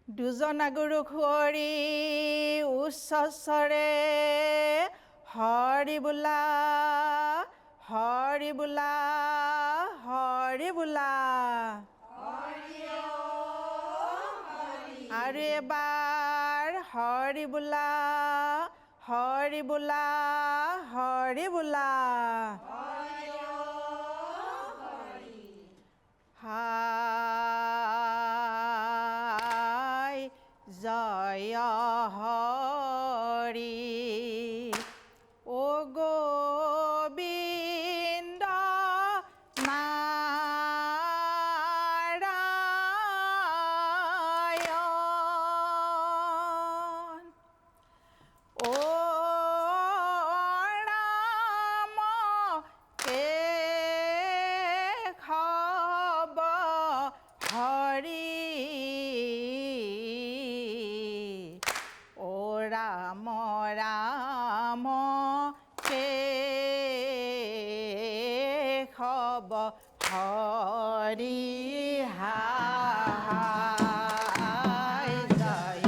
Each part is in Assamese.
দুজনা গুৰু খুৱৰী উচ্চ স্বৰে হৰি বোলা হৰি বোলা হৰি বোলা। আৰু এবাৰ হৰি বোলা হৰি বোলা হৰি বোলা। হাই জয় হৰি ও গোবিন্দ নাৰায়ণ ও ৰাম কেশৱ হৰি ও ৰাম ৰাম কেশৱ হৰি হাই জয়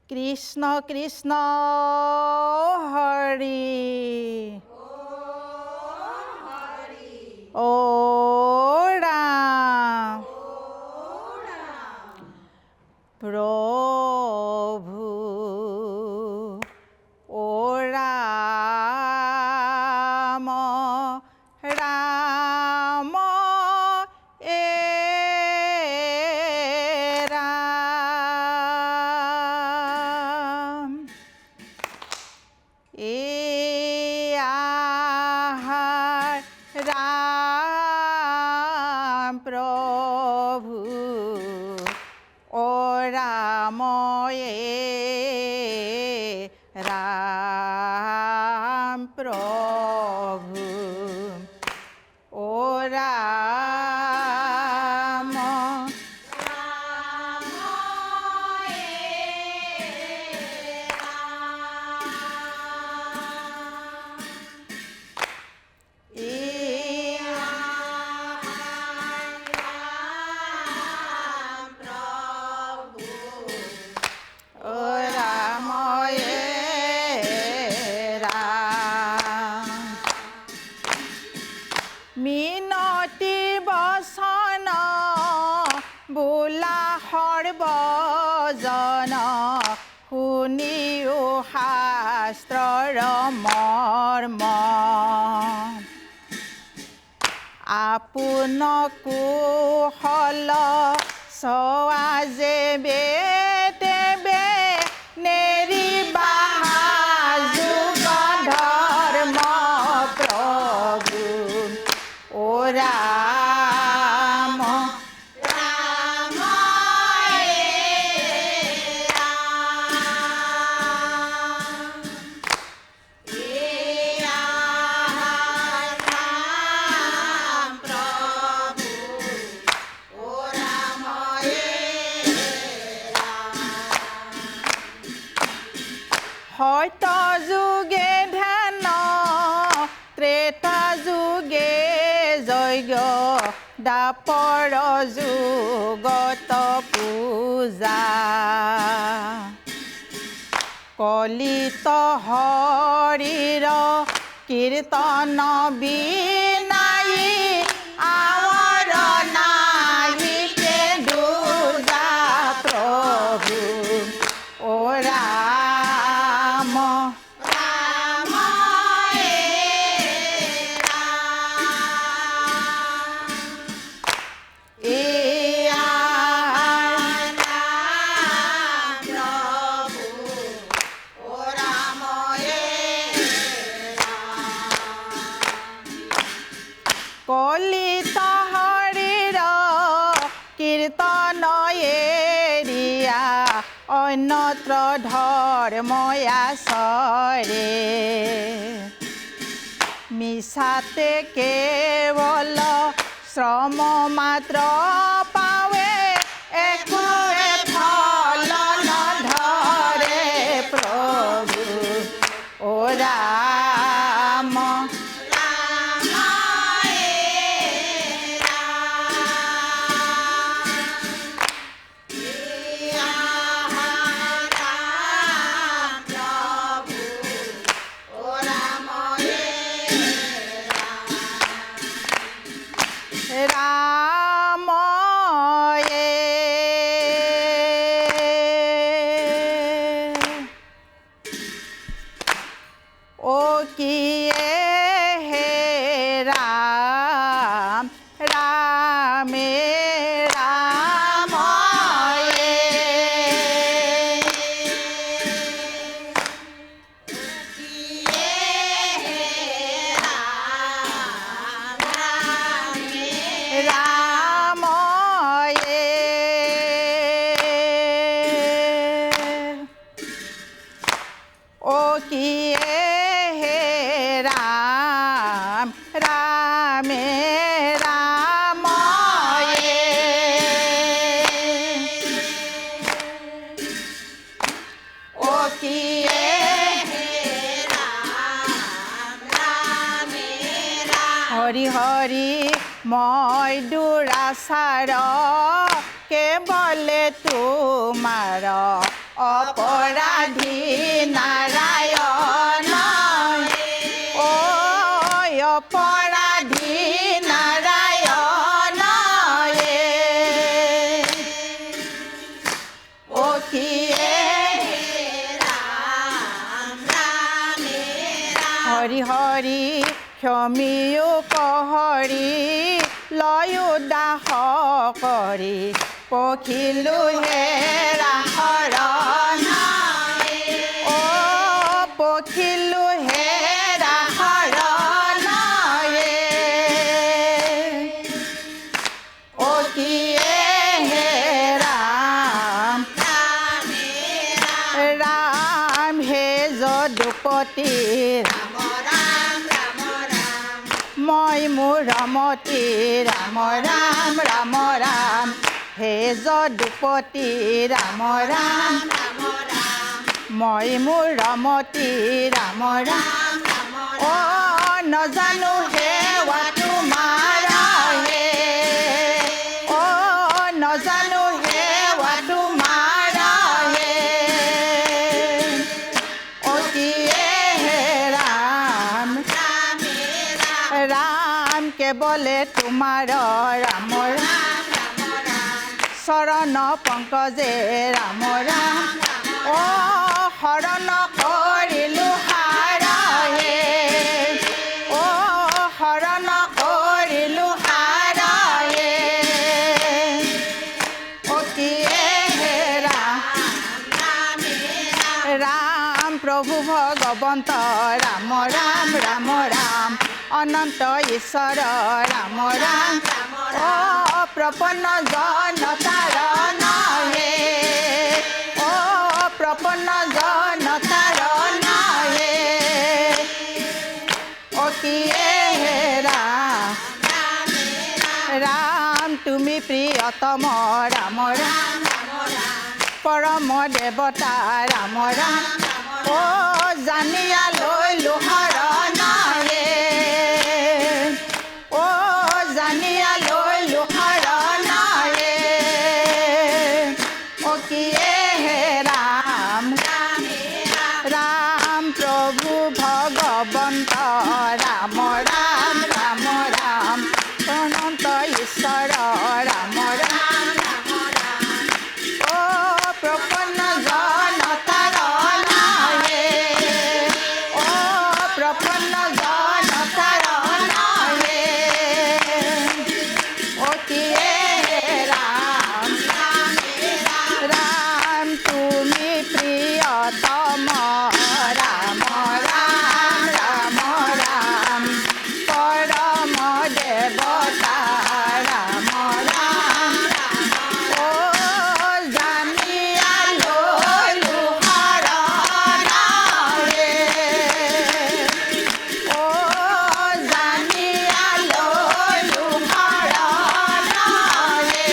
কৃষ্ণ কৃষ্ণ হৰি ও ৰাম প্ৰভু ও ৰাম ৰাম এ ৰাম ৰাম প্ৰভু ও ৰাম ৰাম প্ৰভু ও ৰাম মিনতি বচন বোলা সৰ্বজন শুনিও শাস্ত্ৰৰ মৰ্ম আপোন কুশল চোৱা যে বেতেবে নেৰিবা যুগ ধৰ্ম প্ৰভু ও ৰাম ৰাম সত্য যুগে ধ্যান ত্ৰেতা যুগে যজ্ঞ দাপৰ যুগত পূজা কলিত হৰিৰ কীৰ্তন বিনাই আৱৰ নাহি দুজা প্ৰভু ও ৰাম ৰাম কলিত হৰিৰ কীৰ্তন এৰিয়া অন্যত্ৰ ধৰ্ময়াচৰে মিছাতে কেৱল শ্ৰম মাত্ৰ পাৱে একোৱে ফল নধৰে প্ৰভু ও ৰাম ৰাম ও কি হে ৰাম ৰামে ৰাম ৰাম ও কি হে ৰাম ৰামে ৰাম ও কি হৰি হৰি মই দুৰাচাৰ কেৱলে তোমাৰ অপৰাধী নাৰায়ণ ঐ অপৰাধী নাৰায়ণ ও কিয়ে হৰি হৰি ক্ষমিও কহৰি লয়ো দাস কৰি পখিলো হেৰা শৰণ ও পখিলো হেৰা শৰণ ও কিয়ে হে ৰাম ৰাম হে যদুপতি মই মোৰ ৰমতি ৰাম ৰাম ৰাম ৰাম হে যদুপতি ৰাম ৰাম মই মোৰ ৰমতি ৰাম ৰাম অ নজানো সেৱা তোমাৰ হে অ নজানো সেৱা তোমাৰ হে অ কিয়ে হে ৰাম ৰাম কেৱলে তোমাৰ ৰাম চৰণ পংকজে ৰাম ৰাম অ শৰণ কৰিলো হাৰহে অ শৰণ কৰিলো হাৰহে অ কিয়ে হে ৰাম প্ৰভু ভগৱন্ত ৰাম ৰাম ৰাম ৰাম অনন্ত ঈশ্বৰ ৰাম ৰাম অ প্ৰপন্ন জনতাৰণ হে অ প্ৰপন্ন জনতাৰণ হে অ কিয়ে হে ৰাম তুমি প্ৰিয়তম ৰাম ৰাম পৰম দেৱতা ৰাম ৰাম অ জানিয়া লৈলো শৰণ হে অ জানিয়া লৈলো শৰণ হে অ কিয়ে হে ৰাম ৰাম প্ৰভু ভগৱন্ত ৰাম ৰাম ৰাম ৰাম অনন্ত ঈশ্বৰ ৰাম ৰাম অ প্ৰপন্ন জনতাৰণ হে অ প্ৰপন্ন জনতাৰণ হে অ কিয়ে হে ৰাম ৰাম তুমি প্ৰিয়তম ৰাম ৰাম ৰাম ৰাম পৰম দেৱতা ৰাম ৰাম অ জানিয়া লৈলো শৰণ হে অ জানিয়া লৈলো শৰণ হে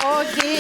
অ কি